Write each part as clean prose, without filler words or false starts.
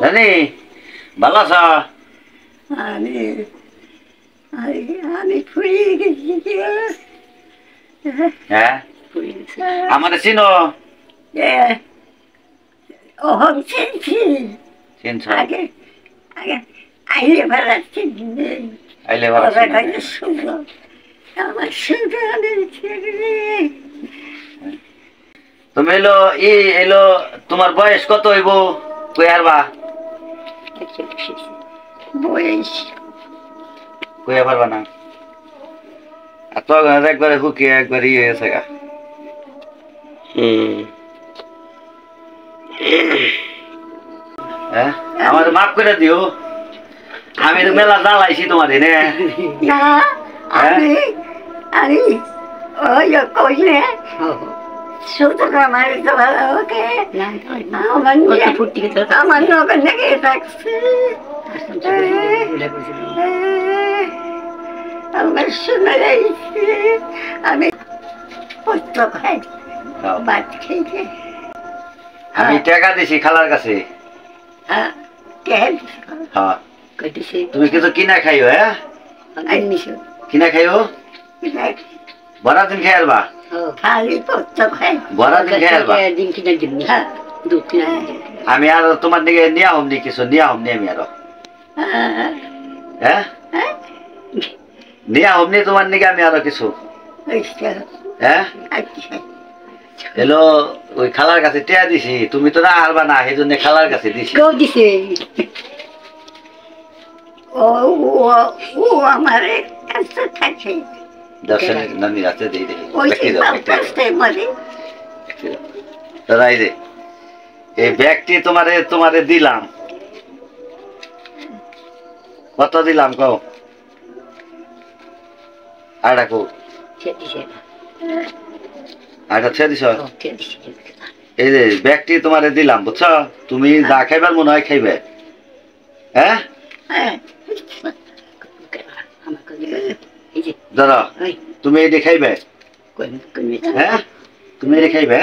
জানি ভালো আছো? আমি আমি ফুরিয়ে গেছি। হ্যাঁ আমারে চিনো? ওহন চিনছি। চিনছ? আগে আগে আইলে ভাড়া চিনি আইলে ভাড়া ওরা চিনি না। কাছে শুনল আমার সুদানের ছেলে। তুমি এলো তোমার বয়স কত হইব কই আরবা? বয়স কই পারবা না? আর তো একবারে হুকিয়ে একবার ইয়ে গেছে গা। হ্যাঁ আমার মাফ করে দিও, আমি তো মেলা জ্বালাইছি তোমার এনে। না আমি আমি ওই কইলে শুধু আমার তো ভালো ওকে আমার নৌকা নাকি থাকছে আমার শুনে যাইছি আমি পত্র খাই ভাত খেয়েছে। আমি টাকা দিছি খালার কাছে। হ্যাঁ তুমি কিছু কিনা খাইও? হ্যাঁ কিনা খাইও, বড় দিন খেয়ে আলবা। খালি পত্র খাই বড় দিন খেয়ে আলবা। আমি আর তোমার দিকে নিয়া হমনি কিছু নিয়া হমনি আমি আরো। হ্যাঁ নিয়া হমনি তোমার দিকে আমি আরো কিছু। হ্যাঁ এলো ওই খালার কাছে টেয়া দিছি, তুমি তো না আলবা না, সেই জন্য খালার কাছে দিছি। ও আমার কাছে থাকে দর্শনের নানি রাতে দিয়ে দেখি দাদা এই যে এই ব্যাগটি তোমারে দিলাম। কত দিলাম কও? আড়া কো আড়া ছেড়ে দিছ। এই যে ব্যাগটি তোমারে দিলাম বুঝছো, তুমি যা খাইবার মনে হয় খাইবে। হ্যাঁ দাদা তুমি এটি খাইবে? হ্যাঁ তুমি এটি খাইবে?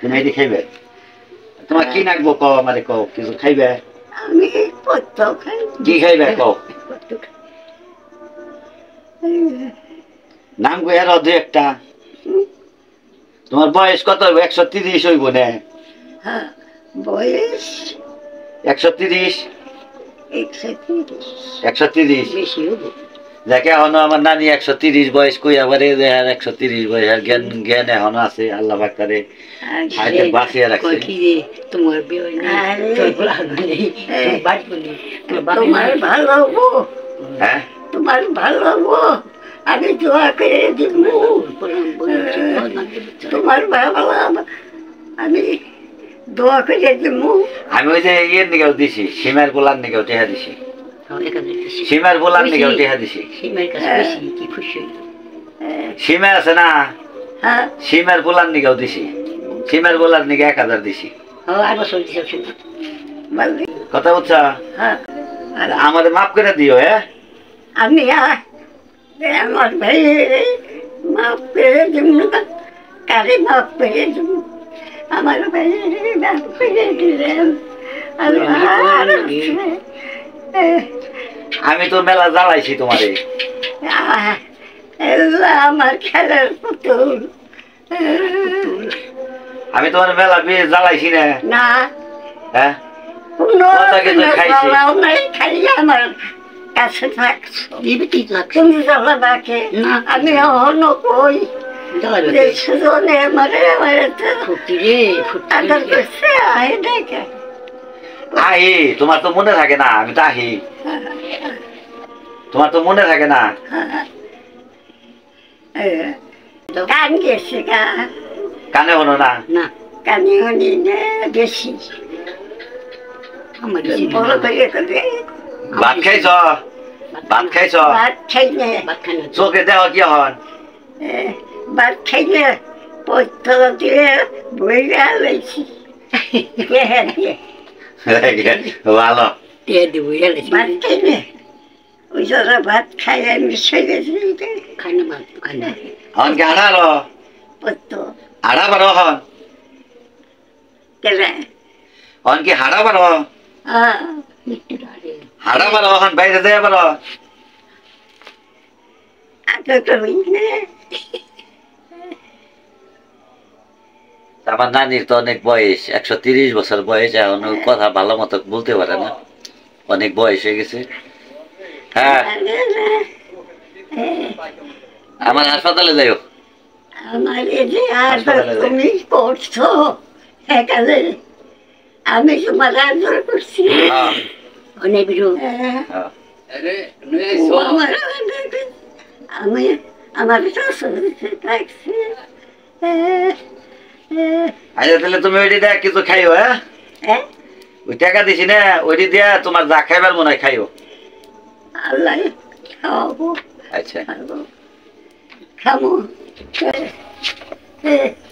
তুমি এটি খাইবে? তোমার কি নাকবো কও, আমারে কও কিছু খাইবে? আমি পত্র খাই। কি খাইবে কও? নাম কই আর দু একটা। তোমার বয়স কত হইব? 130 হইব না? বয়স 130। 130 বেশি হইব। দেখে এখনো আমার নানি 130 বয়স কই আবার 130 বয়স আর জ্ঞান এখনো আছে, আল্লাহ বাক্তারে হাতে বাঁচিয়ে রাখছে। তোমার ভালো হবো। হ্যাঁ তোমার ভালো হবো, আমি দোয়া করে দিব তোমার ভালো, আমি দোয়া করে দিব। আমি ওই যে ইয়ের নিকেও দিছি, সীমার বোলার নিকেও টেহা দিছি। সীমার বোলার নিকেও টেহা দিছি। সীমা আছে না, সীমার বোলার নিকেও দিছি। সীমার বোলার নিকে 1000 দিছি। কথা বুঝছ? আমাদের মাফ করে দিও। হ্যাঁ আমি আমার ভাই মাফ করে দিব, কারে মাফ করে দিব, আমার ভাই মাফ করে দিলেন। আমি তো মেলা জ্বালাইছি তোমারে। আমার খেলার পুতুল, আমি তোমার মেলা জ্বালাইছি না? না হ্যাঁ খালি আমার কাছে থাকছো, তুমি জ্বালাবাকে আমি অন্য কই সুজনে মারে আদর করছে আহে দেখে আহি। তোমার তো মনে থাকে না, আমি তো আহি। তোমার তো মনে থাকে না। গান গেছে গা, কানে হলো না? না কানে হলি না বেশি। বড় করে ভাত খাইছ? ভাত খাইছ? ভাত খাইলে চোখে দেওয়া কি হন? ভাত খাইলে পত্র দিয়ে বইয়া লাইছি। ভালো ভাত খাইলে ওই যারা ভাত খাই আমি সেরেছি হন কে আড়ালো পত্র আড়া বারো হন কেলে অন কি হাড়া পারো হাড়া পারো এখন বাইরে যায় পারো আমার নানির তো অনেক বয়স 130 বছর বয়স এখন কথা ভালো মতো বলতে পারে না অনেক বয়স হয়ে গেছে হ্যাঁ আমার হাসপাতালে যাইও আমার এই যে তুমি করছো সেখানে আমি তোমার আদর করছি অনেক আমি আমার থাকছি আচ্ছা তাহলে তুমি ওইটি দেখ কিছু খাইও হ্যাঁ ওই টাকা দিছি না ওইটি দিয়া তোমার যা খাইবার মনে হয় খাইও আল্লাহ খাওয়াবো আচ্ছা খাবো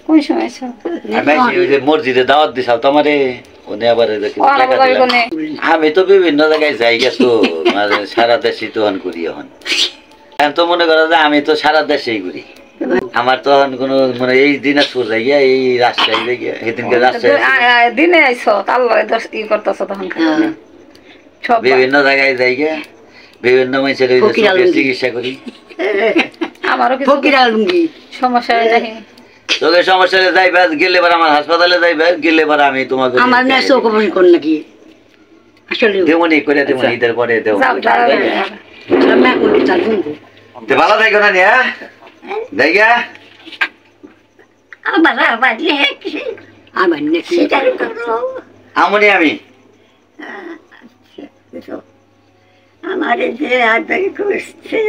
কোন সময় আমি ওই যে মসজিদে দাওয়াত দিছাও তোমারে ওনে আবার আমি তো বিভিন্ন জায়গায় যাই গেছো সারা দেশে তোহন করি এখন তো মনে করো যে আমি তো সারা দেশেই ঘুরি আমার তো কোনো মানে এই দিনাজপুর যাইয়া এই রাজশাহী যাইয়া সেদিনকে রাজশাহী দিনে আইছো তার ই করতেছো তখন বিভিন্ন জায়গায় যাইয়া বিভিন্ন মানুষের চিকিৎসা করি আমারও কিছু সমস্যা নাই তোকে সমস্যা যাইবা গেলে এবার আমার হাসপাতালে যাইবা গেলে এবার আমি তোমাকে আমার না চোখ অপারেশন কর নাকি আসলে দেমনি করে দেমনি ঈদের পরে দেও ভালো থাকো না নিয়া দেখা আমনি আমি আমার যে আদর করছে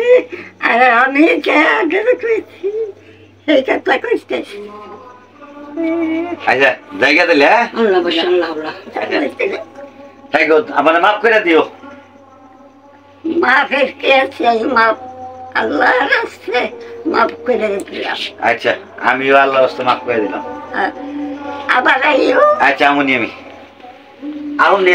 আর আমি যে আদর করছি সেই কথা করতেছি আচ্ছা জায়গা দিলে থাকো আমার মাফ করে দিও মাফের কে আছে মাফ আল্লাহ রাস্তে মাফ করে দিলাম আচ্ছা আমিও আল্লাহ রাস্তে মাফ করে দিলাম আবার আইও আচ্ছা আমনি আমি আমনি